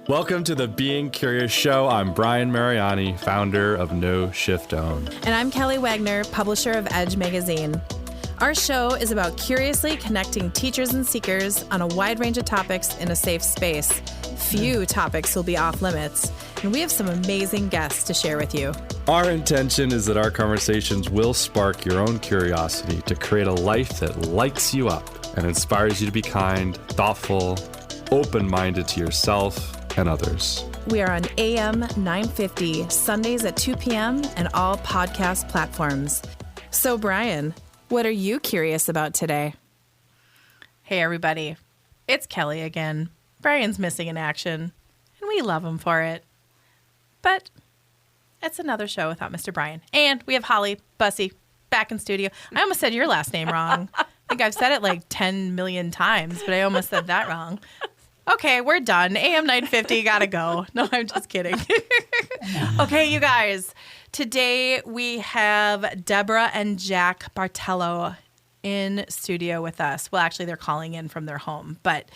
Welcome to the Being Curious Show. I'm Brian Mariani, founder of No Shift Own. And I'm Kelly Wagner, publisher of Edge Magazine. Our show is about curiously connecting teachers and seekers on a wide range of topics in a safe space. Few topics will be off limits, and we have some amazing guests to share with you. Our intention is that our conversations will spark your own curiosity to create a life that lights you up and inspires you to be kind, thoughtful, open-minded to yourself and others. We are on AM 950, Sundays at 2 p.m. and all podcast platforms. So, Brian, what are you curious about today? Hey, everybody. It's Kelly again. Brian's missing in action, and we love him for it. But it's another show without Mr. Brian. And we have Holly Bussey back in studio. I almost said your last name wrong. I think I've said it like 10 million times, but I almost said that wrong. Okay, we're done. AM 950, gotta go. No, I'm just kidding. Okay, you guys. Today we have Deborah and Jack Bartello in studio with us. Well, actually, they're calling in from their home, but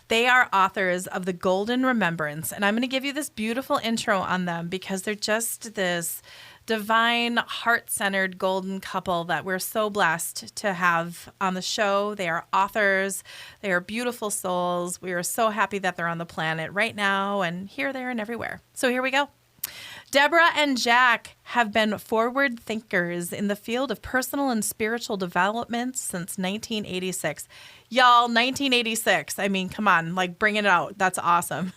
they are authors of The Golden Remembrance. And I'm going to give you this beautiful intro on them because they're just this divine, heart-centered golden couple that we're so blessed to have on the show. They are authors. They are beautiful souls. We are so happy that they're on the planet right now and here, there, and everywhere. So here we go. Deborah and Jack have been forward thinkers in the field of personal and spiritual development since 1986. Y'all, 1986. I mean, come on, like bring it out. That's awesome.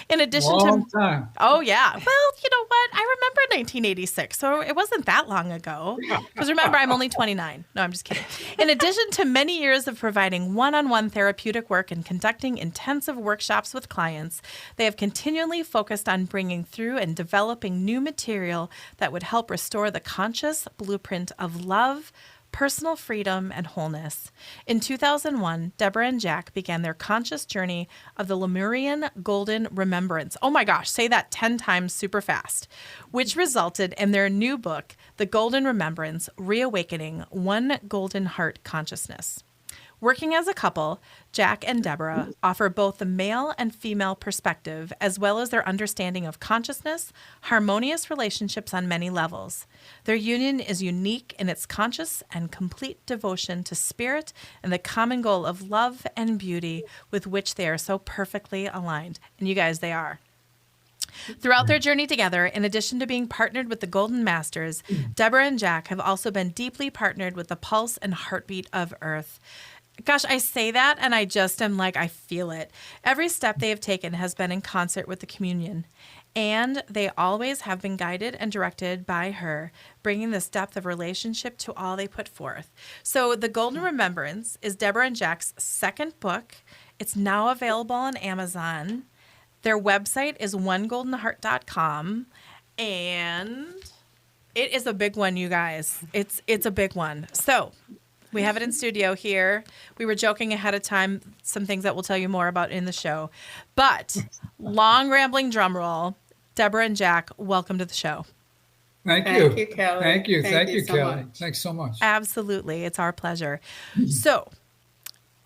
In addition Long time. Oh, yeah. Well, you know what? I remember 1986, so it wasn't that long ago. Because remember, I'm only 29. No, I'm just kidding. In addition to many years of providing one-on-one therapeutic work and conducting intensive workshops with clients, they have continually focused on bringing through and developing new material that would help restore the conscious blueprint of love, personal freedom, and wholeness. In 2001, Deborah and Jack began their conscious journey of the Lemurian Golden Remembrance. Oh my gosh, say that 10 times super fast, which resulted in their new book, The Golden Remembrance, Reawakening One Golden Heart Consciousness. Working as a couple, Jack and Deborah offer both the male and female perspective, as well as their understanding of consciousness, harmonious relationships on many levels. Their union is unique in its conscious and complete devotion to spirit and the common goal of love and beauty with which they are so perfectly aligned. And you guys, they are. Throughout their journey together, in addition to being partnered with the Golden Masters, Deborah and Jack have also been deeply partnered with the pulse and heartbeat of Earth. Gosh, I say that and I just am like, I feel it. Every step they have taken has been in concert with the communion, and they always have been guided and directed by her, bringing this depth of relationship to all they put forth. So The Golden Remembrance is Deborah and Jack's second book. It's now available on Amazon. Their website is onegoldenheart.com, and it is a big one, you guys. It's a big one. So we have it in studio here. We were joking ahead of time, some things that we'll tell you more about in the show. But long rambling drum roll, Deborah and Jack, welcome to the show. Thank you. Thank you, Kelly. Thank you, so Kelly. much. Thanks so much. Absolutely. It's our pleasure. So,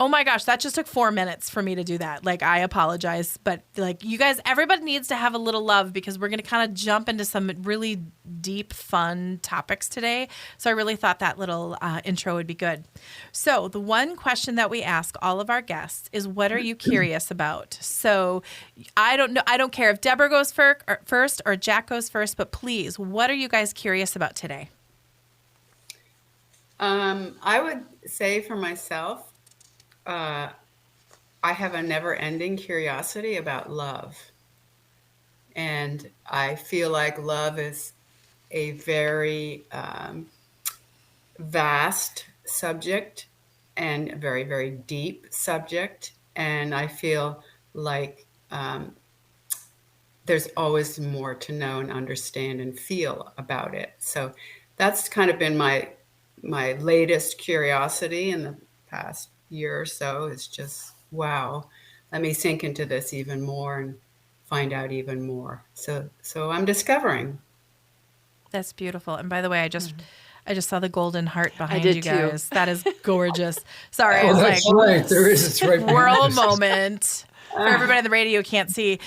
oh my gosh, that just took 4 minutes for me to do that. Like, I apologize. But, like, you guys, everybody needs to have a little love because we're going to kind of jump into some really deep, fun topics today. So I really thought that little intro would be good. So the one question that we ask all of our guests is, what are you curious about? So I don't know. I don't care if Deborah goes first or Jack goes first, but please, what are you guys curious about today? I would say for myself, I have a never-ending curiosity about love. And I feel like love is a very vast subject and a very, very deep subject. And I feel like there's always more to know and understand and feel about it. So that's kind of been my latest curiosity in the past year or so. Is just, wow, let me sink into this even more and find out even more. So I'm discovering. That's beautiful. And by the way, I just saw the golden heart behind did you guys. Too. That is gorgeous. Sorry, Oh, it's that's like right. There is. It's right. swirl behind us. moment. For everybody on the radio who can't see,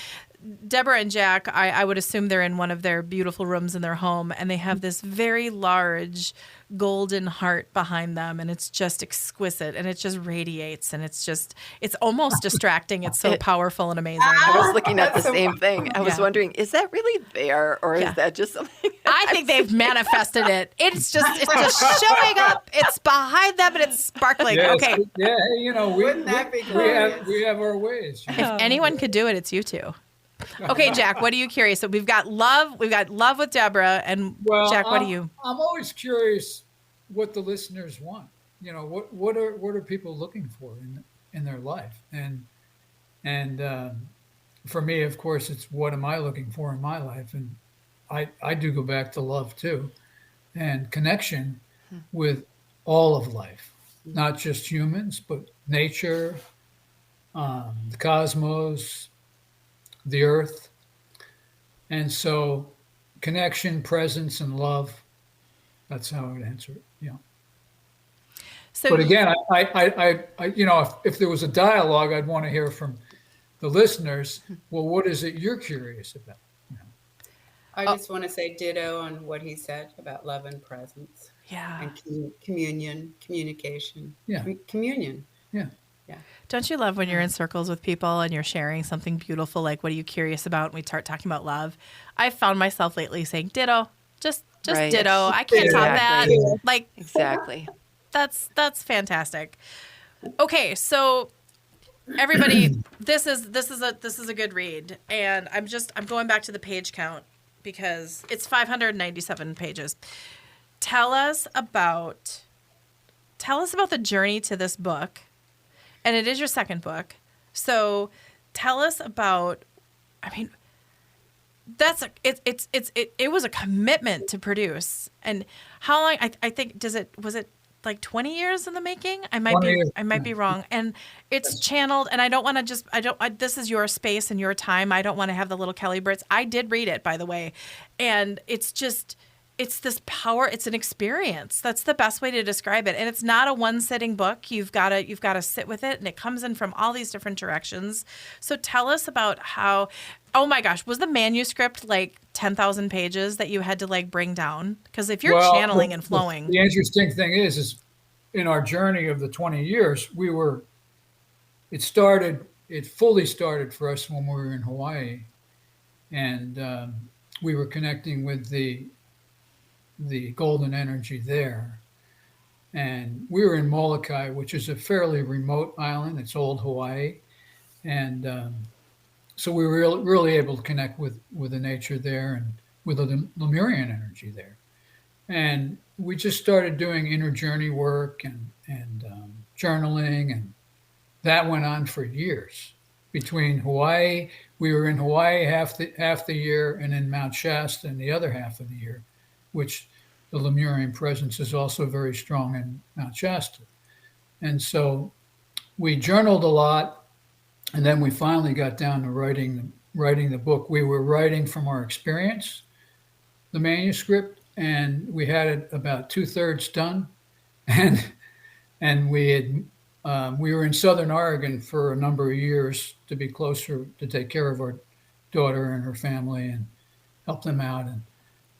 Deborah and Jack, I would assume they're in one of their beautiful rooms in their home, and they have this very large golden heart behind them, and it's just exquisite, and it just radiates, and it's almost distracting. It's so powerful and amazing. I was looking at the same thing. I was Yeah. wondering, is that really there, or is that just something? I think they've manifested it. It's just showing up. It's behind them, and it's sparkling. Yes. Okay. Yeah, you know, Wouldn't that be glorious? we have our ways. If anyone could do it, it's you two. Okay, Jack, what are you curious? So we've got love with Deborah, and Jack, what do you? I'm always curious what the listeners want. You know, what are people looking for in their life? And for me, of course, it's what am I looking for in my life? And I do go back to love too, and connection with all of life, not just humans, but nature, the cosmos, the earth. And so connection, presence, and love, that's how I would answer it. Yeah. So, But again, I you know, if there was a dialogue, I'd want to hear from the listeners. Well, what is it you're curious about? You know? I just want to say ditto on what he said about love and presence yeah. and communion, communication. Yeah. Communion. Yeah. Yeah. Don't you love when you're in circles with people and you're sharing something beautiful, like what are you curious about? And we start talking about love. I've found myself lately saying ditto, just Right. ditto. I can't top that. Exactly. Like Exactly. that's fantastic. Okay, so everybody, this is a good read, and I'm going back to the page count because it's 597 pages. Tell us about the journey to this book. And it is your second book. So tell us about, I mean, it was a commitment to produce. And how long, I think, was it like 20 years in the making? I might be wrong. And it's channeled, and I don't want to this is your space and your time. I don't want to have the little Kelly Brits. I did read it, by the way. And it's this power. It's an experience. That's the best way to describe it. And it's not a one-sitting book. You've got to sit with it, and it comes in from all these different directions. So tell us about how. Oh my gosh, was the manuscript like 10,000 pages that you had to like bring down? Because if you're channeling and flowing, the interesting thing is in our journey of the 20 years, it fully started for us when we were in Hawaii, and we were connecting with the golden energy there. And we were in Molokai, which is a fairly remote island. It's old Hawaii. And so we were really able to connect with the nature there and with the Lemurian energy there. And we just started doing inner journey work and journaling. And that went on for years. Between Hawaii, we were in Hawaii half the year, and in Mount Shasta in the other half of the year, which the Lemurian presence is also very strong in Mount Shasta. And so we journaled a lot, and then we finally got down to writing the book. We were writing from our experience, the manuscript, and we had it about 2/3 done. And we were in Southern Oregon for a number of years to be closer, to take care of our daughter and her family and help them out.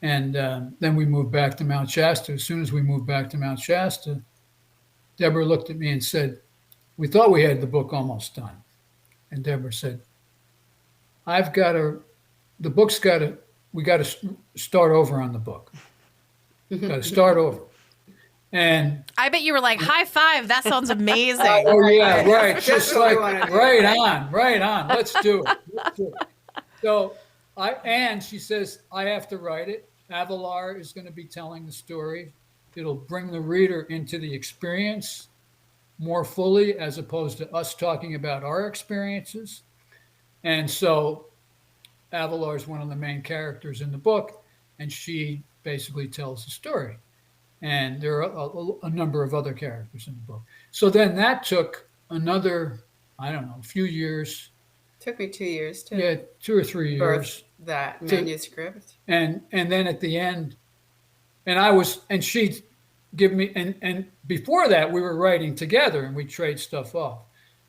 And then we moved back to Mount Shasta. As soon as we moved back to Mount Shasta, Deborah looked at me and said, "We thought we had the book almost done." And Deborah said, we got to start over on the book. Got to start over. And I bet you were like, high five. That sounds amazing. oh yeah, right. Just what we like, wanna do. right on. Let's do it. So she says, I have to write it. Avalar is going to be telling the story. It'll bring the reader into the experience more fully, as opposed to us talking about our experiences. And so Avalar is one of the main characters in the book, and she basically tells the story. And there are a number of other characters in the book. So then that took another, I don't know, a few years. Took me 2 years to 2 or 3 years. birth that manuscript. And then at the end, and she'd give me, and before that we were writing together and we trade stuff off.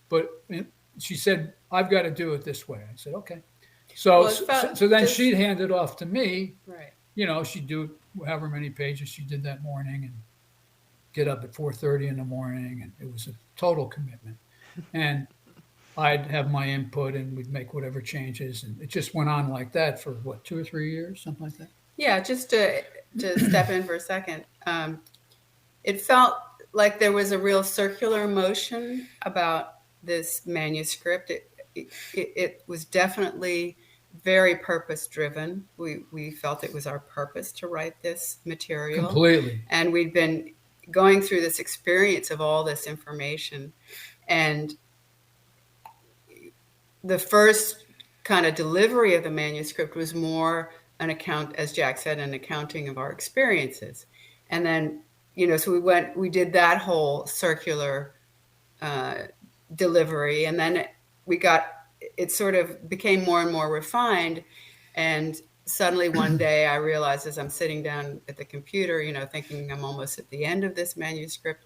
But she said, I've got to do it this way. I said, okay. So, Well, it felt so then just- she'd hand it off to me. Right. She'd do however many pages she did that morning and get up at 4:30 in the morning. And it was a total commitment. And I'd have my input and we'd make whatever changes. And it just went on like that for 2 or 3 years, something like that. Yeah, just to step in for a second. It felt like there was a real circular motion about this manuscript. It was definitely very purpose driven. We felt it was our purpose to write this material. Completely. And we'd been going through this experience of all this information. And the first kind of delivery of the manuscript was more an account, as Jack said, an accounting of our experiences. And then, so we did that whole circular delivery. And then it sort of became more and more refined. And suddenly one day I realized, as I'm sitting down at the computer, thinking I'm almost at the end of this manuscript,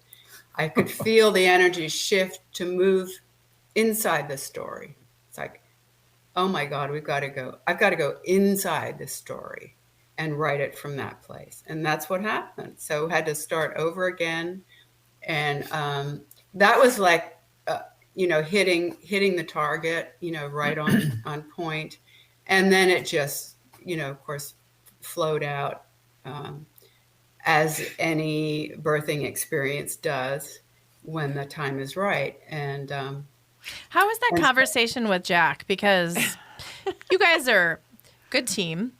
I could feel the energy shift to move inside the story. It's like, oh my God, I've got to go inside the story and write it from that place. And that's what happened. So I had to start over again. And that was like, hitting the target, right on point. And then it just, of course, flowed out as any birthing experience does when the time is right. And how was that conversation with Jack? Because you guys are a good team.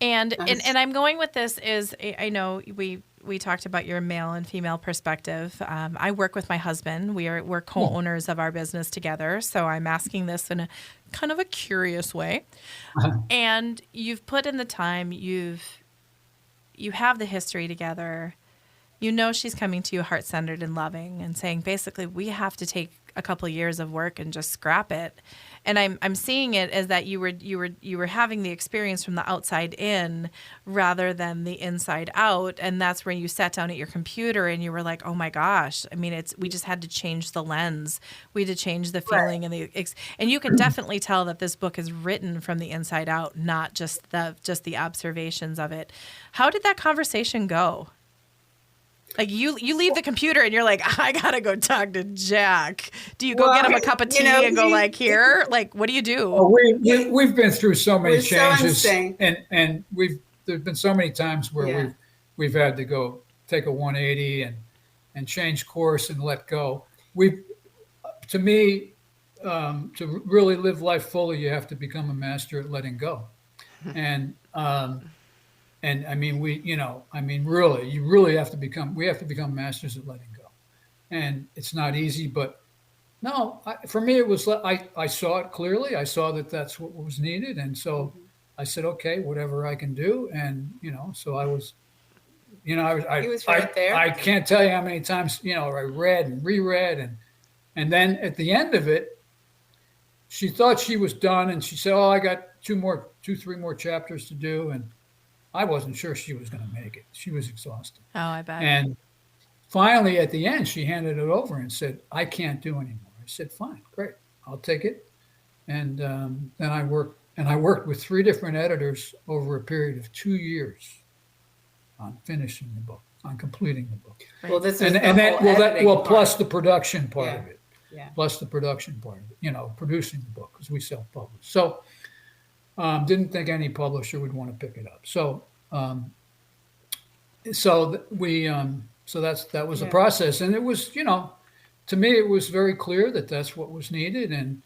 And I'm going with this is, I know we talked about your male and female perspective. I work with my husband. We're co-owners of our business together. So I'm asking this in a kind of a curious way. And you've put in the time, you have the history together. She's coming to you heart-centered and loving and saying, basically, we have to take a couple of years of work and just scrap it. And I'm seeing it as that you were having the experience from the outside in rather than the inside out. And that's where you sat down at your computer and you were like, oh my gosh. I mean, we just had to change the lens. We had to change the feeling and you can definitely tell that this book is written from the inside out, not just the observations of it. How did that conversation go? Like you leave the computer and you're like, I gotta go talk to Jack. Do you go get him a cup of tea and go like, here? Like, what do you do? Oh, we've been through so many changes, so and there's been so many times where we've had to go take a 180 and change course and let go. To me, to really live life fully, you have to become a master at letting go, and I mean, really, we have to become masters at letting go. And it's not easy, but no, for me, it was, I saw it clearly. I saw that that's what was needed. And so I said, okay, whatever I can do. And, so I was, he was right there. I can't tell you how many times, I read and reread. And then at the end of it, she thought she was done. And she said, oh, I got 3 more chapters to do. And I wasn't sure she was going to make it. She was exhausted. Oh, I bet. And finally, at the end, she handed it over and said, I can't do anymore. I said, fine, great. I'll take it. And then I worked with 3 different editors over a period of 2 years on finishing the book, on completing the book. Right. Well, this is plus the production part of it. Yeah. Plus the production part of it, producing the book because we self-publish. So didn't think any publisher would want to pick it up. So that was the process. And it was, to me, it was very clear that that's what was needed. And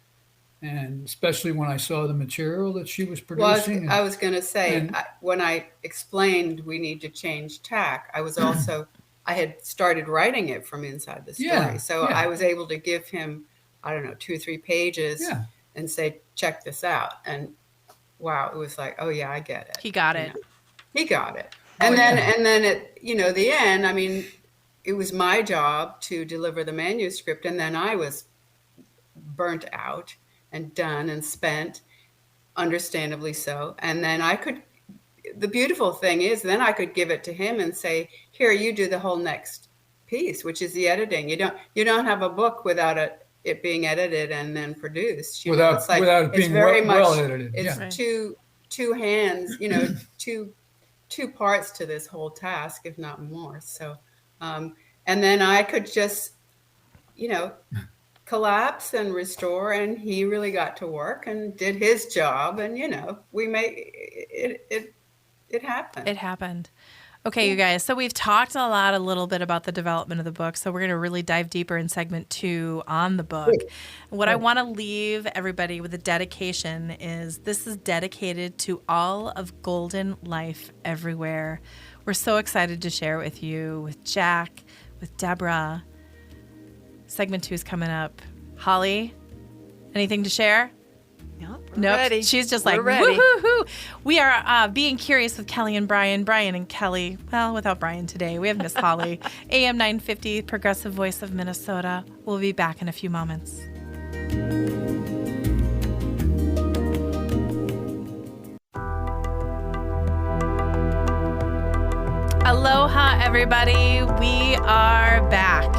especially when I saw the material that she was producing. Well, I was going to say, when I explained we need to change tack, I had started writing it from inside the story. I was able to give him, 2 or 3 pages and say, check this out. And wow, it was like, oh yeah, I get it. He got it. He got it. And then at, the end, I mean, it was my job to deliver the manuscript. And then I was burnt out and done and spent, understandably so. And then the beautiful thing is then I could give it to him and say, here, you do the whole next piece, which is the editing. You don't have a book without it being edited and then produced. Without it being well edited. It's two hands, two parts to this whole task, if not more. So, and then I could just, collapse and restore, and he really got to work and did his job, and we made it happen. It happened. Okay, you guys. So we've talked a little bit about the development of the book. So we're going to really dive deeper in segment 2 on the book. What I want to leave everybody with a dedication is this is dedicated to all of golden life everywhere. We're so excited to share it with you, with Jack, with Deborah. Segment 2 is coming up. Holly, anything to share? Nope. Ready. She's just like, woo-hoo-hoo. We are being curious with Kelly and Brian. Brian and Kelly. Well, without Brian today. We have Miss Holly. AM 950, Progressive Voice of Minnesota. We'll be back in a few moments. Aloha, everybody. We are back.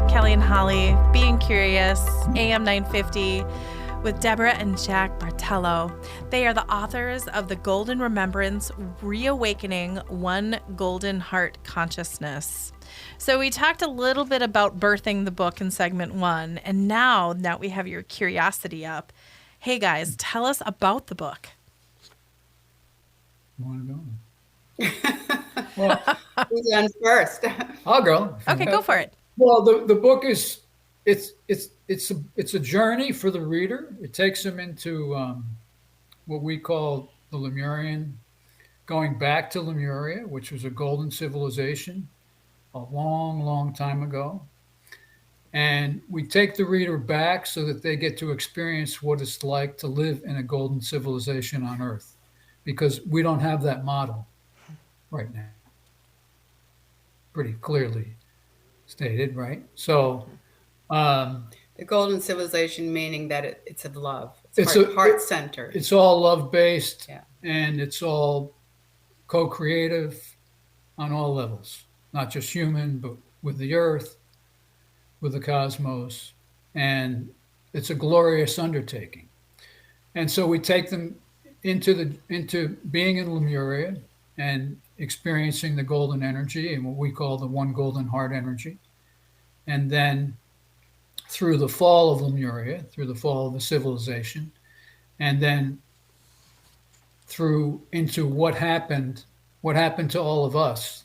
Kelly and Holly, Being Curious, AM 950, with Deborah and Jack Bartello. They are the authors of The Golden Remembrance, Reawakening One Golden Heart Consciousness. So we talked a little bit about birthing the book in segment 1, and now we have your curiosity up. Hey guys, tell us about the book. You want to go? Well, who's on first? I'll go. Okay, go for it. Well, the book is it's a journey for the reader. It takes them into what we call the Lemurian, going back to Lemuria, which was a golden civilization a long, long time ago. And we take the reader back so that they get to experience what it's like to live in a golden civilization on Earth, because we don't have that model right now. Pretty clearly stated, right? So the golden civilization, meaning that it's of love. It's heart-centered. It's all love-based, yeah. And it's all co-creative on all levels, not just human, but with the earth, with the cosmos, and it's a glorious undertaking. And so we take them into being in Lemuria and experiencing the golden energy and what we call the one golden heart energy. And then through the fall of Lemuria, through the fall of the civilization, and then through into what happened to all of us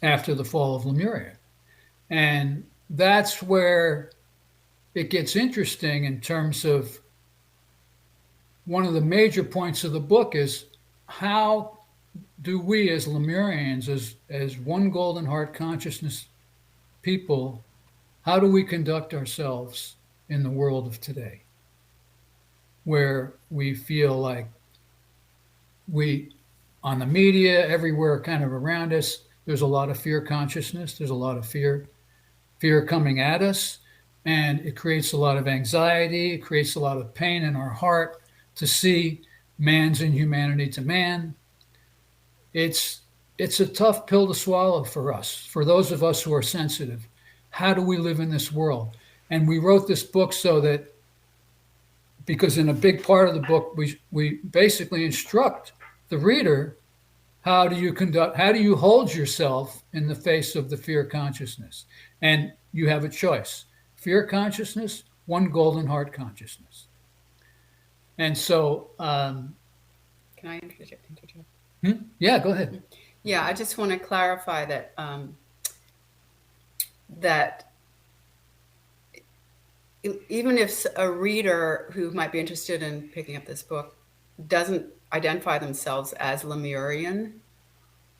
after the fall of Lemuria. And that's where it gets interesting in terms of one of the major points of the book is how do we as Lemurians, as one golden heart consciousness people, how do we conduct ourselves in the world of today, where we feel like we, on the media, everywhere kind of around us, there's a lot of fear consciousness, there's a lot of fear coming at us, and it creates a lot of anxiety, it creates a lot of pain in our heart to see man's inhumanity to man. It's a tough pill to swallow for us, for those of us who are sensitive. How do we live in this world? And we wrote this book so that, because in a big part of the book, we basically instruct the reader, how do you hold yourself in the face of the fear consciousness? And you have a choice: fear consciousness, one golden heart consciousness. And so, can I interject? Yeah, go ahead. Yeah, I just want to clarify that that even if a reader who might be interested in picking up this book doesn't identify themselves as Lemurian,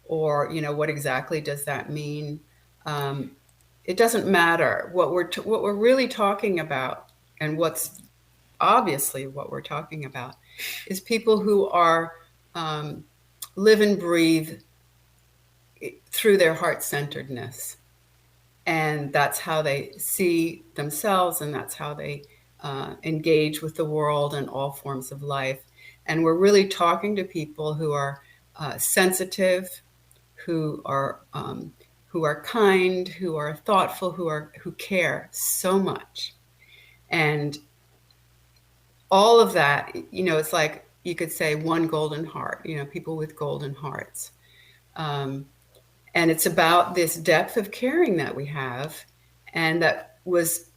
or what exactly does that mean? It doesn't matter. What we're really talking about, and what's obviously what we're talking about, is people who are live and breathe through their heart-centeredness. And that's how they see themselves, and that's how they engage with the world and all forms of life. And we're really talking to people who are sensitive, who who are kind, who are thoughtful, who care so much. And all of that, it's like you could say one golden heart, people with golden hearts. And it's about this depth of caring that we have, and that was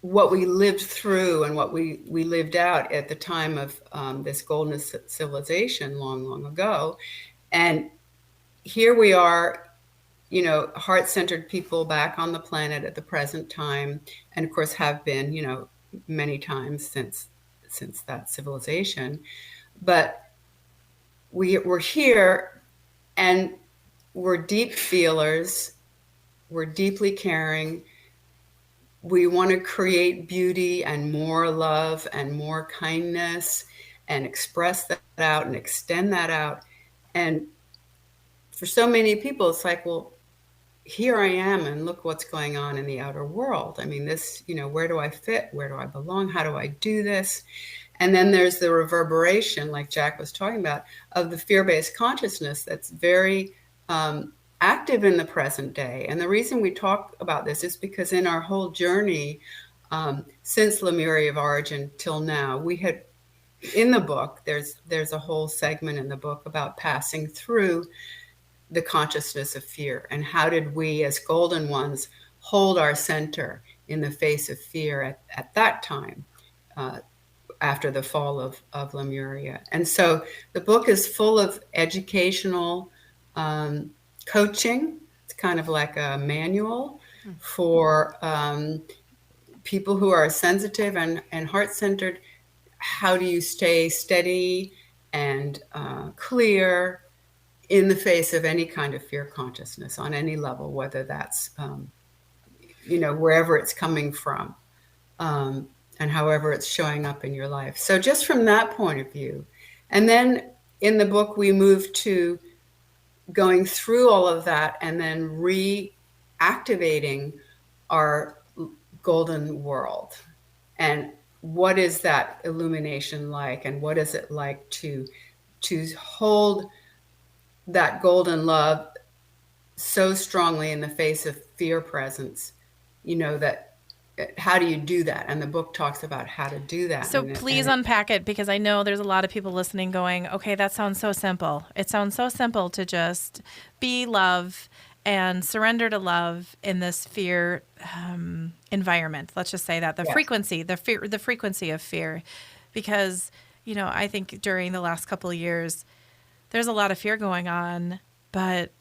what we lived through and what we lived out at the time of this golden civilization long, long ago. And here we are, heart-centered people back on the planet at the present time, and of course have been, many times since that civilization. But we're here, and we're deep feelers. We're deeply caring. We want to create beauty and more love and more kindness and express that out and extend that out. And for so many people, it's like, well, here I am, and look what's going on in the outer world. I mean, this, where do I fit? Where do I belong? How do I do this? And then there's the reverberation, like Jack was talking about, of the fear-based consciousness that's very active in the present day. And the reason we talk about this is because in our whole journey, since Lemuria of origin till now, we had, in the book, there's a whole segment in the book about passing through the consciousness of fear, and how did we as golden ones hold our center in the face of fear at that time, after the fall of Lemuria. And so the book is full of educational coaching. It's kind of like a manual for people who are sensitive and heart-centered. How do you stay steady and clear in the face of any kind of fear consciousness on any level, whether that's, wherever it's coming from, and however it's showing up in your life. So just from that point of view. And then in the book, we move to going through all of that and then reactivating our golden world. And what is that illumination like? And what is it like to hold that golden love so strongly in the face of fear presence, that how do you do that? And the book talks about how to do that. So please unpack it, because I know there's a lot of people listening going, okay, that sounds so simple. It sounds so simple to just be love and surrender to love in this fear environment. Let's just say that the frequency of fear, because, I think during the last couple of years, there's a lot of fear going on, but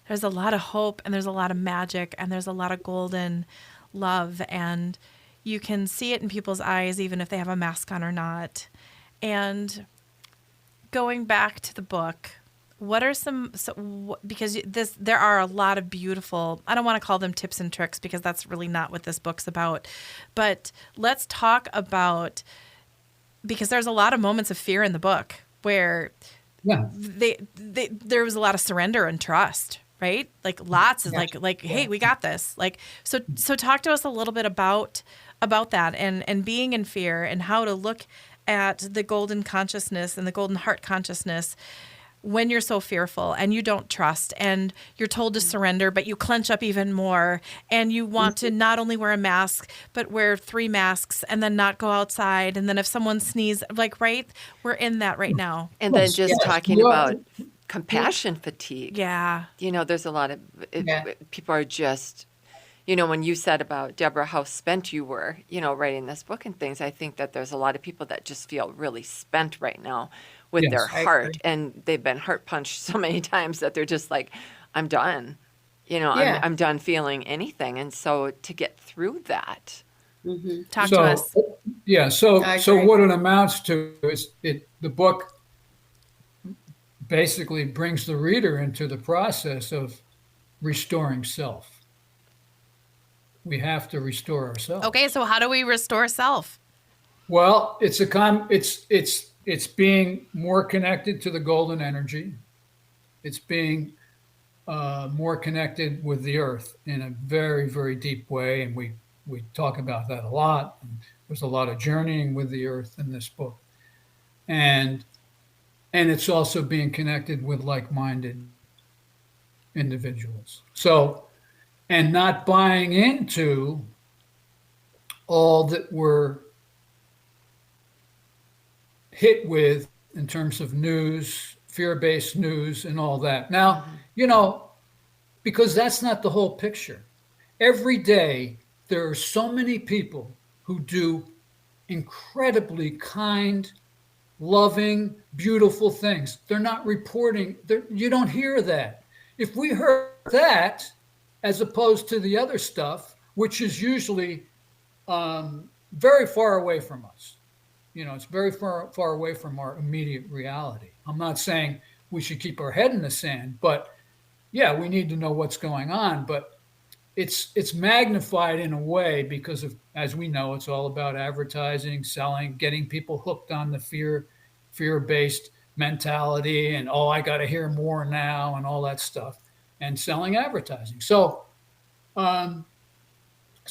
there's a lot of hope, and there's a lot of magic, and there's a lot of golden love, and you can see it in people's eyes, even if they have a mask on or not. And going back to the book, what are because there are a lot of beautiful, I don't want to call them tips and tricks, because that's really not what this book's about, but let's talk about, because there's a lot of moments of fear in the book where there was a lot of surrender and trust, right? Like lots of hey, we got this. Like, so talk to us a little bit about that and being in fear, and how to look at the golden consciousness and the golden heart consciousness when you're so fearful and you don't trust, and you're told to surrender, but you clench up even more, and you want to not only wear a mask, but wear 3 masks, and then not go outside. And then if someone sneezes, right, we're in that right now. And then just talking about compassion fatigue. Yeah. There's a lot of people are just, when you said about, Deborah, how spent you were, writing this book and things, I think that there's a lot of people that just feel really spent right now with their heart. And they've been heart punched so many times that they're just like, I'm done. I'm done feeling anything. And so to get through that. Mm-hmm. Talk to us. Yeah. So what it amounts to is the book basically brings the reader into the process of restoring self. We have to restore ourselves. Okay, so how do we restore self? Well, it's being more connected to the golden energy. It's being more connected with the earth in a very, very deep way, and we talk about that a lot. And there's a lot of journeying with the earth in this book, and it's also being connected with like-minded individuals. So and not buying into all that we're hit with in terms of news, fear-based news, and all that. Now, because that's not the whole picture. Every day, there are so many people who do incredibly kind, loving, beautiful things. They're not reporting. You don't hear that. If we heard that, as opposed to the other stuff, which is usually very far away from us, it's very far away from our immediate reality. I'm not saying we should keep our head in the sand, but yeah, we need to know what's going on. But it's magnified in a way because of, as we know, it's all about advertising, selling, getting people hooked on the fear-based mentality, and I got to hear more now, and all that stuff, and selling advertising. So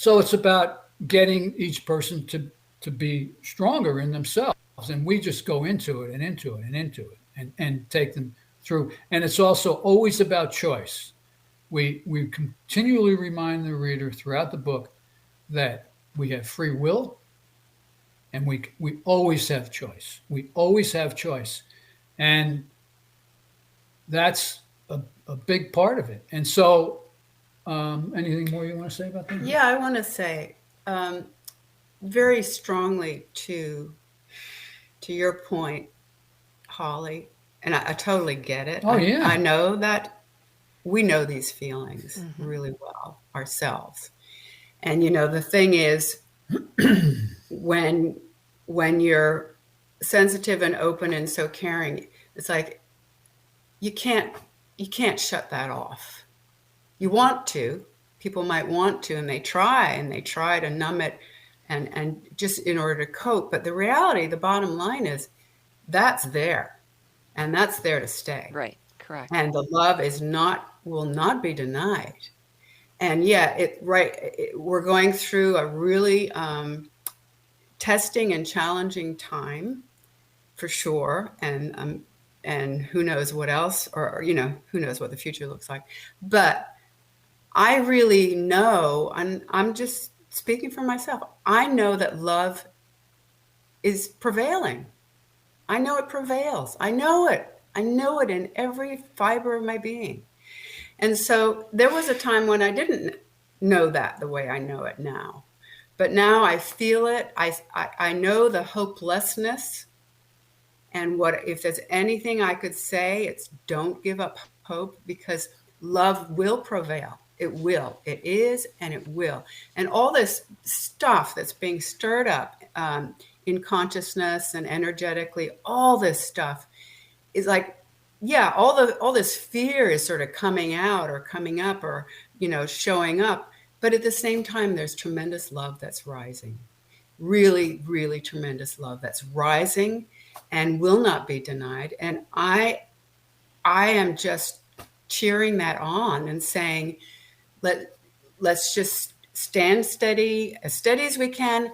it's about getting each person to be stronger in themselves, and we just go into it and into it and into it and take them through. And it's also always about choice. We continually remind the reader throughout the book that we have free will, and we always have choice. We always have choice, and that's a big part of it. And so, anything more you want to say about that? Yeah, I want to say very strongly to your point, Holly, and I totally get it. Oh, yeah. I know that we know these feelings really well ourselves. And, the thing is, when you're sensitive and open and so caring, it's like you can't shut that off. You want to. People might want to, and they try to numb it and just in order to cope. But the reality, the bottom line is that's there, and that's there to stay. Right. Correct. And the love will not be denied. And yeah, we're going through a really testing and challenging time, for sure. And who knows what else, or who knows what the future looks like. But I really know, and I'm just speaking for myself, I know that love is prevailing. I know it prevails. I know it in every fiber of my being. And so there was a time when I didn't know that the way I know it now. But now I feel it. I know the hopelessness. And if there's anything I could say, it's don't give up hope, because love will prevail. It will. It is, and it will. And all this stuff that's being stirred up in consciousness and energetically, all this stuff is like, yeah, all this fear is sort of coming out or coming up or, showing up. But at the same time, there's tremendous love that's rising. Really, really tremendous love that's rising and will not be denied. And I am just cheering that on and saying, let's just stand steady as we can,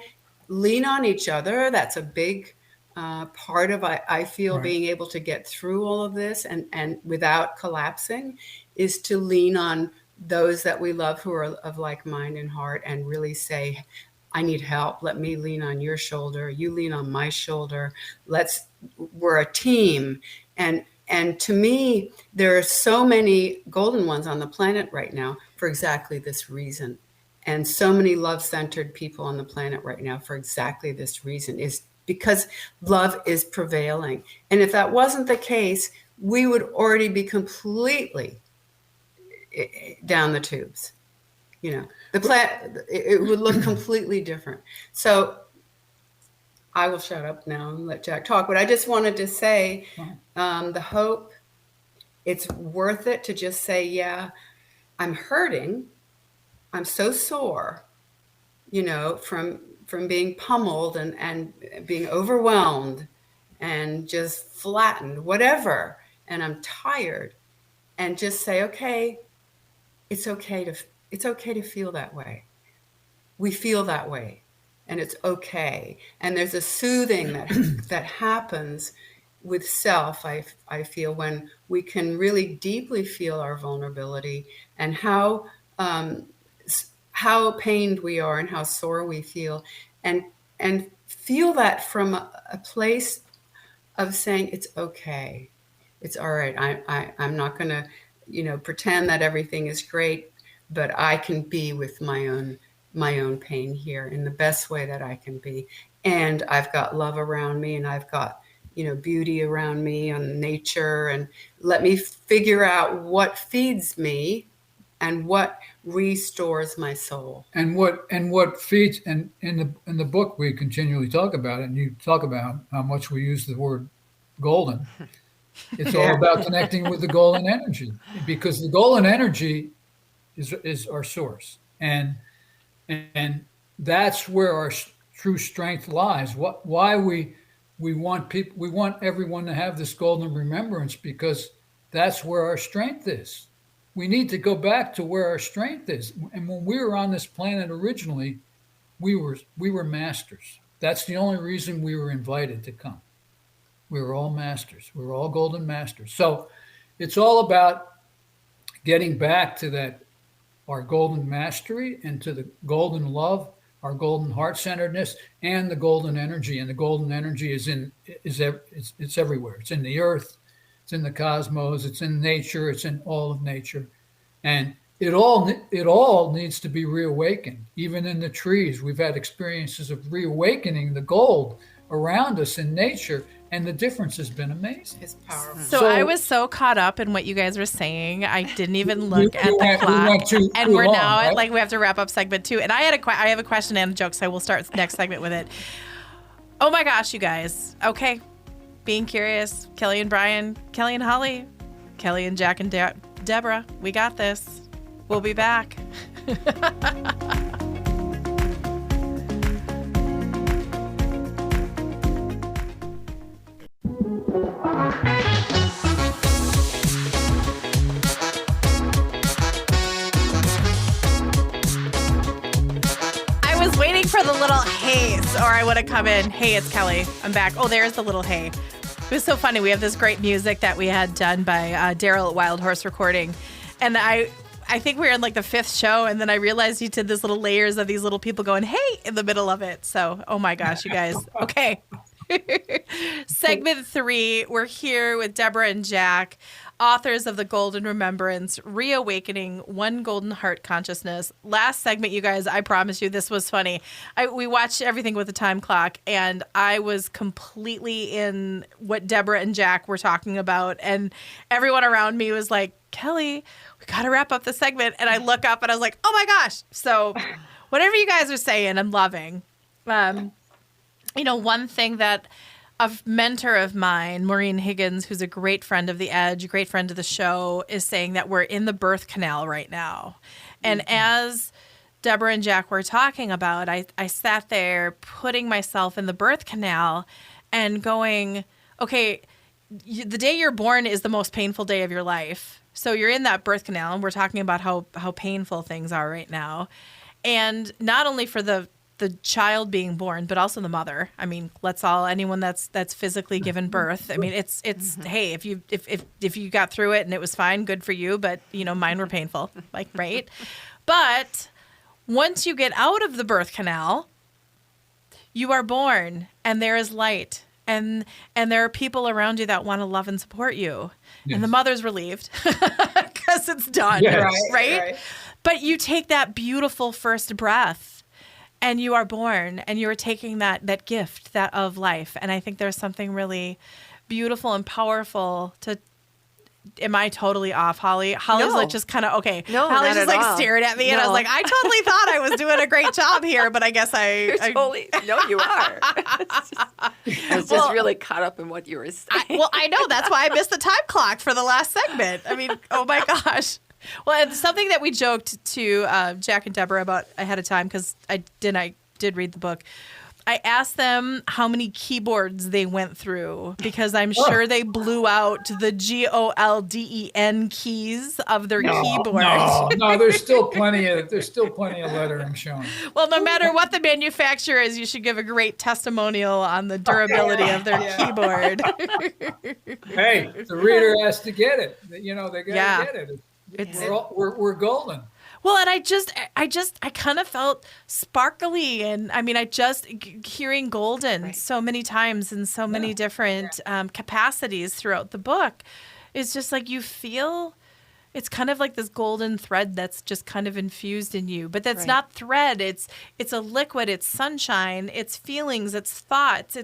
lean on each other. That's a big part of, I feel, right, being able to get through all of this and without collapsing, is to lean on those that we love who are of like mind and heart, and really say, I need help. Let me lean on your shoulder. You lean on my shoulder. We're a team. And to me, there are so many golden ones on the planet right now for exactly this reason. And so many love-centered people on the planet right now for exactly this reason, is because love is prevailing. And if that wasn't the case, we would already be completely down the tubes. It would look completely different. So I will shut up now and let Jack talk. But I just wanted to say, the hope, it's worth it to just say, yeah, I'm hurting. I'm so sore, from being pummeled and being overwhelmed and just flattened, whatever. And I'm tired. And just say, okay, it's okay to feel that way. We feel that way, and it's okay. And there's a soothing that happens with self, I feel, when we can really deeply feel our vulnerability and how how pained we are and how sore we feel, and feel that from a place of saying it's okay, it's all right. I'm not going to, pretend that everything is great, but I can be with my own pain here in the best way that I can be, and I've got love around me, and I've got beauty around me and nature, and let me figure out what feeds me and what restores my soul. And what feeds, and in the book we continually talk about it, and you talk about how much we use the word golden. It's all about connecting with the golden energy, because the golden energy is our source, and that's where our true strength lies. Why we want everyone to have this golden remembrance, because that's where our strength is. We need to go back to where our strength is. And when we were on this planet originally, we were masters. That's the only reason we were invited to come. We were all masters. We were all golden masters. So it's all about getting back to that, our golden mastery, and to the golden love, our golden heart-centeredness, and the golden energy. And the golden energy is it's everywhere. It's in the earth, it's in the cosmos, it's in nature, it's in all of nature. And it all needs to be reawakened. Even in the trees, we've had experiences of reawakening the gold around us in nature, and the difference has been amazing. It's powerful. So I was so caught up in what you guys were saying, I didn't even look at the clock. And we're now at, like, we have to wrap up segment 2. And I have a question and a joke, so we'll start next segment with it. Oh my gosh, you guys. Okay. Being curious. Kelly and Brian, Kelly and Holly, Kelly and Jack and Deborah. We got this. We'll be back. For the little hey, or I would have come in. Hey, it's Kelly. I'm back. Oh, there's the little hey. It was so funny. We have this great music that we had done by Daryl at Wild Horse Recording, and I think we were in like the 5th show, and then I realized you did this little layers of these little people going hey in the middle of it. So, oh my gosh, you guys. Okay. Segment 3. We're here with Deborah and Jack, authors of The Golden Remembrance, Reawakening One Golden Heart Consciousness. Last segment, you guys, I promise you this was funny. We watched everything with a time clock, and I was completely in what Deborah and Jack were talking about, and everyone around me was like, Kelly, we got to wrap up the segment. And I look up, and I was like, oh my gosh. So whatever you guys are saying, I'm loving. One thing that a mentor of mine, Maureen Higgins, who's a great friend of The Edge, a great friend of the show, is saying that we're in the birth canal right now. And as Deborah and Jack were talking about, I sat there putting myself in the birth canal and going, okay, the day you're born is the most painful day of your life. So you're in that birth canal, and we're talking about how painful things are right now. And not only for the child being born, but also the mother. I mean, anyone that's physically given birth. I mean, it's hey, if you got through it and it was fine, good for you. But mine were painful, like, right? But once you get out of the birth canal, you are born, and there is light, and there are people around you that want to love and support you, yes. And the mother's relieved because it's done, yes. Right? But you take that beautiful first breath. And you are born, and you are taking that gift, that of life. And I think there's something really beautiful and powerful to. Am I totally off, Holly? Holly's like just kind of okay. No, Holly's not just at like all. staring at me, and I was like, I totally thought I was doing a great job here, but I guess You're totally. No, you are. I was just really caught up in what you were saying. I know that's why I missed the time clock for the last segment. I mean, oh my gosh. Well, it's something that we joked to Jack and Deborah about ahead of time, because I did read the book. I asked them how many keyboards they went through, because I'm sure they blew out the GOLDEN keys of their keyboard. No, there's still plenty of lettering showing. Well, no matter what the manufacturer is, you should give a great testimonial on the durability of their keyboard. Hey, the reader has to get it. They got to get it. We're golden. Well, and I kind of felt sparkly, and I mean, hearing golden so many times in so many different capacities throughout the book, it's just like you feel. It's kind of like this golden thread that's just kind of infused in you, but that's not thread. It's a liquid. It's sunshine. It's feelings. It's thoughts.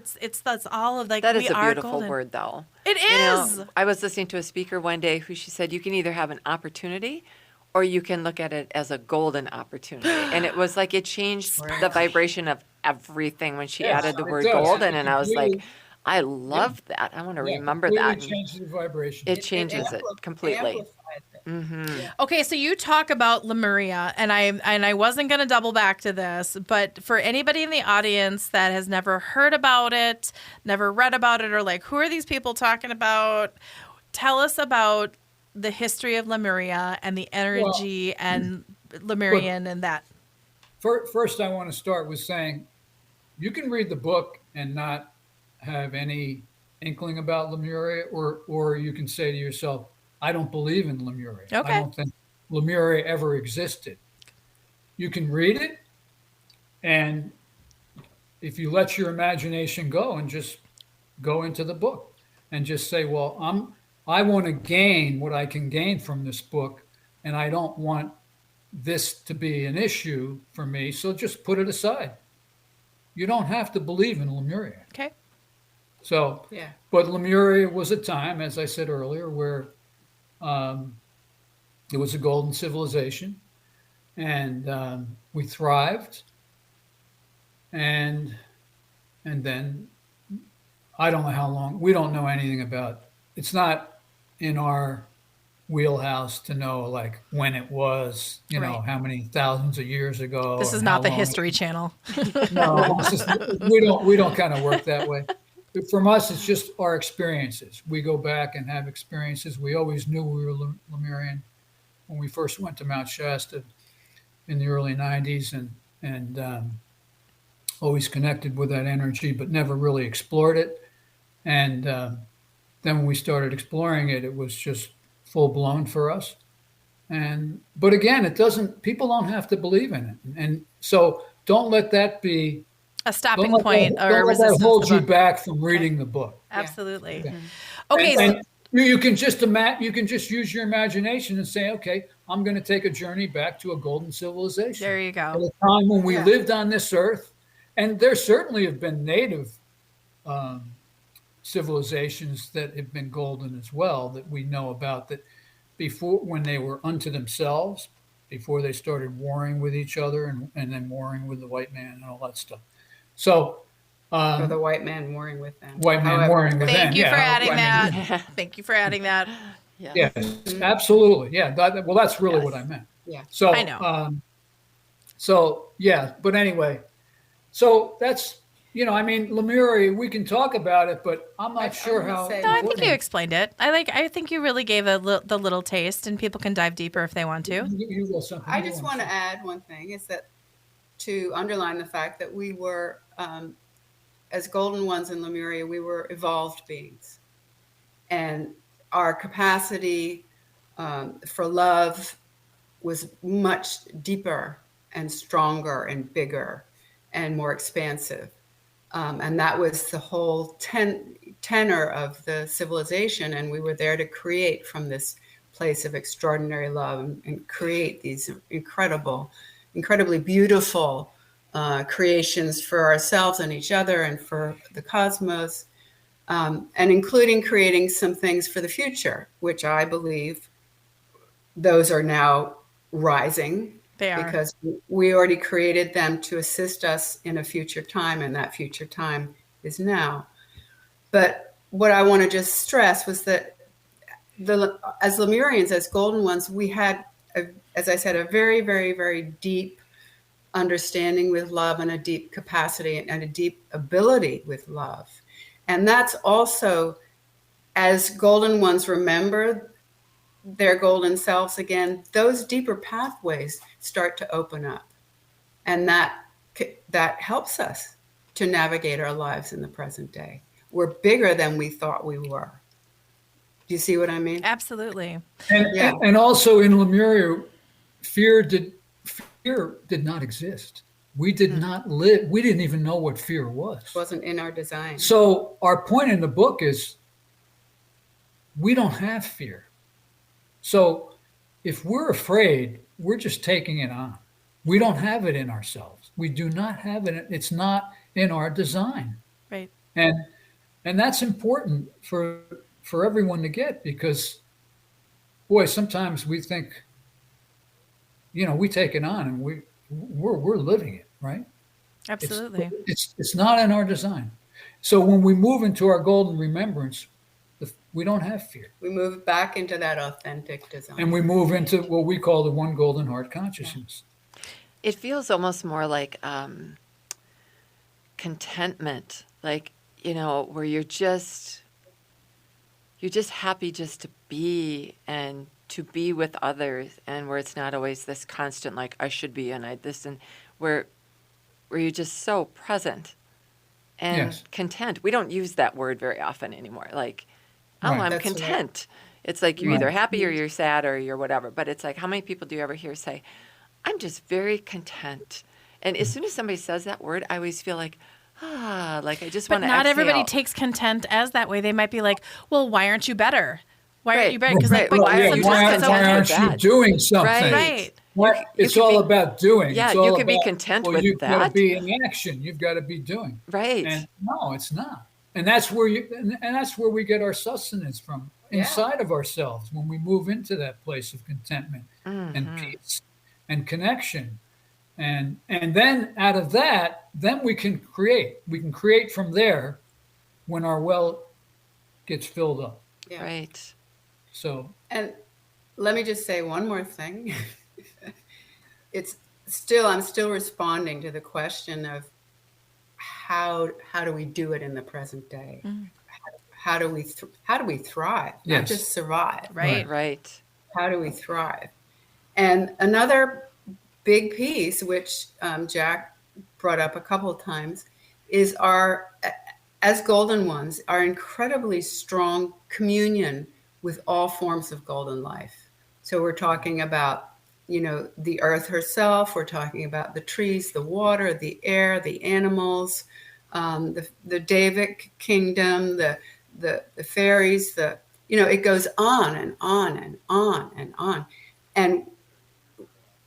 That's all of like That we is a are beautiful golden. word, though. It You is. know, I was listening to a speaker one day who she said you can either have an opportunity or you can look at it as a golden opportunity. And it was like it changed the vibration of everything when she added the it word does. golden. It And I was like, completely- I love that. I want to remember completely that. And changes the vibration. it changes it completely. Okay, so you talk about Lemuria, and I wasn't going to double back to this, but for anybody in the audience that has never heard about it, never read about it, or like, who are these people talking about? Tell us about the history of Lemuria and the energy and Lemurian and that. First, I want to start with saying you can read the book and not have any inkling about Lemuria, or you can say to yourself, I don't believe in Lemuria. Okay. I don't think Lemuria ever existed. You can read it, and if you let your imagination go and just go into the book and just say, well, I want to gain what I can gain from this book, and I don't want this to be an issue for me, so just put it aside. You don't have to believe in Lemuria. Okay. So, but Lemuria was a time, as I said earlier, where it was a golden civilization, and we thrived. And then I don't know how long. We don't know anything about. It's not in our wheelhouse to know like when it was. You know how many thousands of years ago. This is not the History Channel. No, we don't kind of work that way. But from us, it's just our experiences. We go back and have experiences. We always knew we were Lemurian when we first went to Mount Shasta in the early 90s and always connected with that energy, but never really explored it. And then when we started exploring it, it was just full blown for us. But again, people don't have to believe in it. And so don't let that be a stopping point or a Don't let resistance. that hold you back from reading the book. Absolutely. Yeah. Okay. And you can just use your imagination and say, okay, I'm going to take a journey back to a golden civilization. There you go. At a time when we lived on this earth, and there certainly have been native civilizations that have been golden as well that we know about. That before, when they were unto themselves, before they started warring with each other and then warring with the white man and all that stuff. So, or the white man warring with them. White man warring with them. Thank you for adding that. Thank you for adding that. Yeah, absolutely. Yeah. That's really what I meant. Yeah. So I know. But anyway, so that's, I mean, Lemuria, we can talk about it, but I'm not sure how. No, I think you explained it. I think you really gave the little taste, and people can dive deeper if they want to. You will something. I just want to add one thing, is that to underline the fact that we were, as golden ones in Lemuria, we were evolved beings. And our capacity for love was much deeper and stronger and bigger and more expansive. And that was the whole tenor of the civilization. And we were there to create from this place of extraordinary love and create these incredibly beautiful creations for ourselves and each other and for the cosmos, and including creating some things for the future, which I believe those are now rising. They are. Because we already created them to assist us in a future time, and that future time is now. But what I want to just stress was that as Lemurians, as golden ones, we had, as I said, a very, very, very deep understanding with love and a deep capacity and a deep ability with love. And that's also, as golden ones remember their golden selves again, those deeper pathways start to open up. And that helps us to navigate our lives in the present day. We're bigger than we thought we were. Do you see what I mean? Absolutely. And also in Lemuria, fear did not exist. We did not live. We didn't even know what fear was. It wasn't in our design. So our point in the book is we don't have fear. So if we're afraid, we're just taking it on. We don't have it in ourselves. We do not have it. It's not in our design. Right. And that's important for everyone to get, because boy, sometimes we think, we take it on and we're living it, right? Absolutely. It's not in our design. So when we move into our golden remembrance, we don't have fear. We move back into that authentic design. And we move into what we call the one golden heart consciousness. It feels almost more like contentment, like, where you're just happy just to be and to be with others, and where it's not always this constant, like, I should be and where you're just so present and content. We don't use that word very often anymore. Like, I'm That's content. Right. It's like you're either happy or you're sad or you're whatever. But it's like, how many people do you ever hear say, I'm just very content? And as soon as somebody says that word, I always feel like, like I just want to But not exhale. everybody takes content as that way. They might be like, well, why aren't you better? Why aren't you better? Because why aren't you doing something? Right. It's all about doing. Yeah, you can be content with you've that. You've got to be in action. You've got to be doing. Right. And no, it's not. And that's where that's where we get our sustenance from, inside of ourselves, when we move into that place of contentment and peace and connection. And then out of that, then we can create. We can create from there when our well gets filled up. Yeah. Right. So. And let me just say one more thing. I'm still responding to the question of how do we do it in the present day? Mm. How do we thrive? Yes. Not just survive. Right. How do we thrive? And another big piece, which Jack brought up a couple of times, is as golden ones, our incredibly strong communion with all forms of golden life. So we're talking about, the earth herself. We're talking about the trees, the water, the air, the animals, the Davic kingdom, the fairies, it goes on and on and on and on. And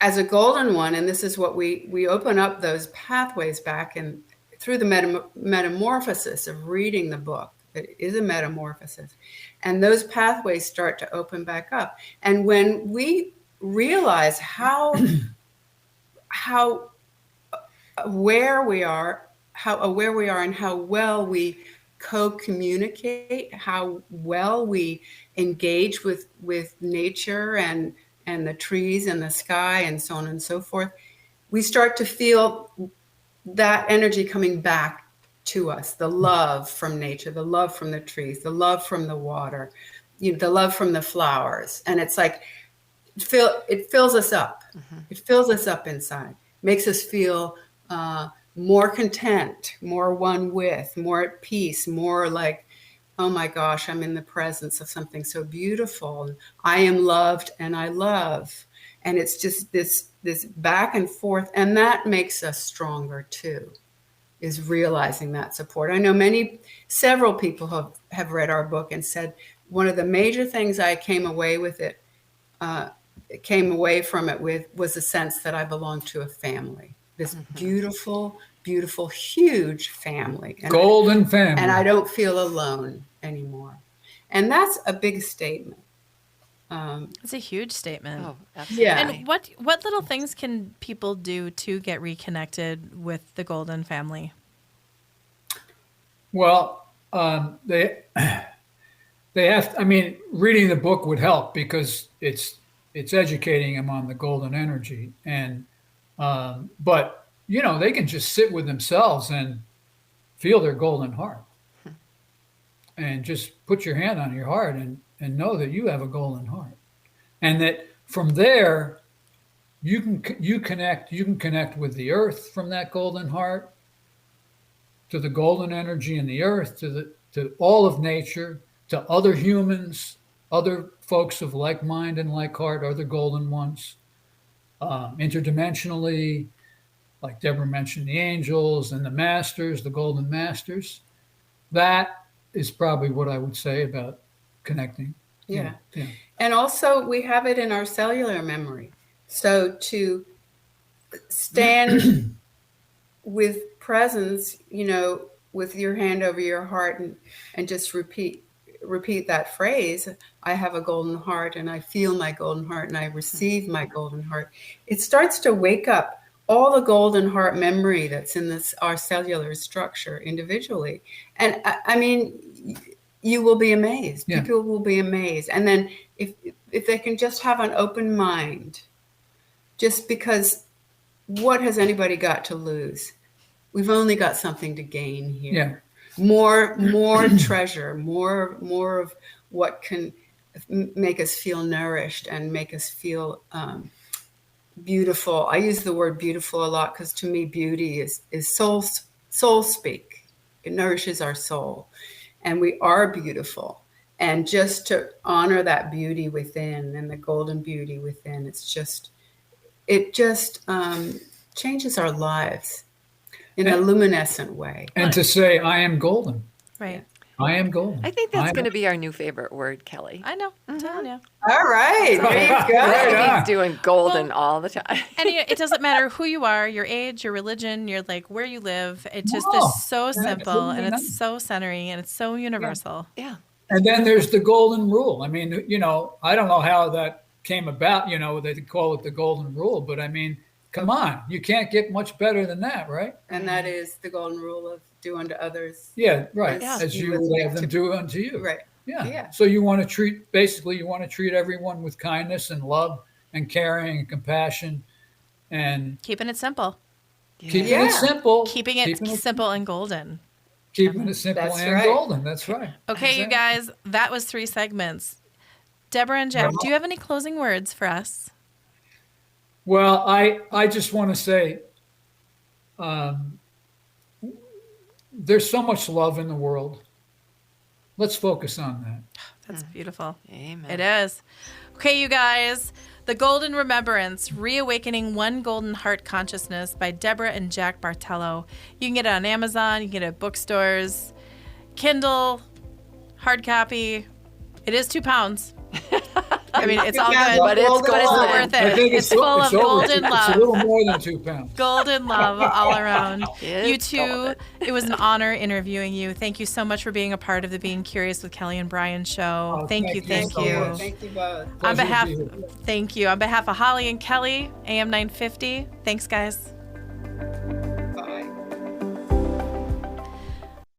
as a golden one, and this is what we open up those pathways back and through the metamorphosis of reading the book. It is a metamorphosis. And those pathways start to open back up. And when we realize how aware we are and how well we co-communicate, how well we engage with nature and the trees and the sky and so on and so forth, we start to feel that energy coming back to us, the love from nature, the love from the trees, the love from the water, the love from the flowers. And it's like, it fills us up. Mm-hmm. It fills us up inside, makes us feel more content, more one with, more at peace, more like, oh my gosh, I'm in the presence of something so beautiful. I am loved and I love. And it's just this back and forth. And that makes us stronger too, is realizing that support. I know several people have read our book and said one of the major things I came away from it with was a sense that I belong to a family, this beautiful, beautiful, huge family. And golden family. And I don't feel alone anymore. And that's a big statement. It's a huge statement. Oh, absolutely. Yeah. And what little things can people do to get reconnected with the golden family? Well, they have. Reading the book would help because it's educating them on the golden energy, and but they can just sit with themselves and feel their golden heart, and just put your hand on your heart and know that you have a golden heart, and that from there you can connect with the earth from that golden heart, to the golden energy in the earth, to all of nature, to other humans, other folks of like mind and like heart, other golden ones. interdimensionally, like Deborah mentioned, the angels and the masters, the golden masters. That is probably what I would say about connecting. Yeah. Yeah. And also, we have it in our cellular memory. So to stand with presence, with your hand over your heart and just repeat that phrase, I have a golden heart and I feel my golden heart and I receive my golden heart. It starts to wake up all the golden heart memory that's in our cellular structure individually. And I mean, you will be amazed. Yeah. People will be amazed. And then if they can just have an open mind, just because what has anybody got to lose? We've only got something to gain here. Yeah. More treasure, more of what can make us feel nourished and make us feel beautiful. I use the word beautiful a lot because to me, beauty is soul speak. It nourishes our soul, and we are beautiful. And just to honor that beauty within and the golden beauty within, it just changes our lives in a luminescent way. And to say, I am golden. Right. I am golden. I think that's going to be our new favorite word, Kelly. I know. I'm telling you. All right. There you go. Right. He's doing golden all the time. And it doesn't matter who you are, your age, your religion, your where you live. It just No, is so simple and absolutely it's so centering and it's so universal. Yeah. And then there's the golden rule. I mean, I don't know how that came about, they call it the golden rule, but I mean, come on, you can't get much better than that, right? And that is the golden rule of do unto others. Yeah, right. Yeah. As you would have them do unto you. Right. Yeah. Yeah. So you want to treat everyone with kindness and love and caring and compassion and Keeping it simple. keeping it simple. Keeping it simple and golden. Keeping it simple That's and right. golden. That's right. Okay, you guys, that was 3 segments. Deborah and Jack, do you have any closing words for us? Well, I just want to say there's so much love in the world. Let's focus on that. That's beautiful. Amen. It is. Okay, you guys, The Golden Remembrance, Reawakening One Golden Heart Consciousness by Deborah and Jack Bartello. You can get it on Amazon. You can get it at bookstores. Kindle, hard copy. It is £2. I mean, it's all good, But it's but it's golden. worth I it. think It's full of golden It's love. a little more than £2. Golden love all around. It's You two, golden. it was an honor interviewing you. Thank you so much for being a part of the Being Curious with Kelly and Brian show. Oh, thank you. thank you so much. Thank you both. On Pleasure to behalf, be here. thank you. On behalf of Holly and Kelly, AM 950. Thanks, guys.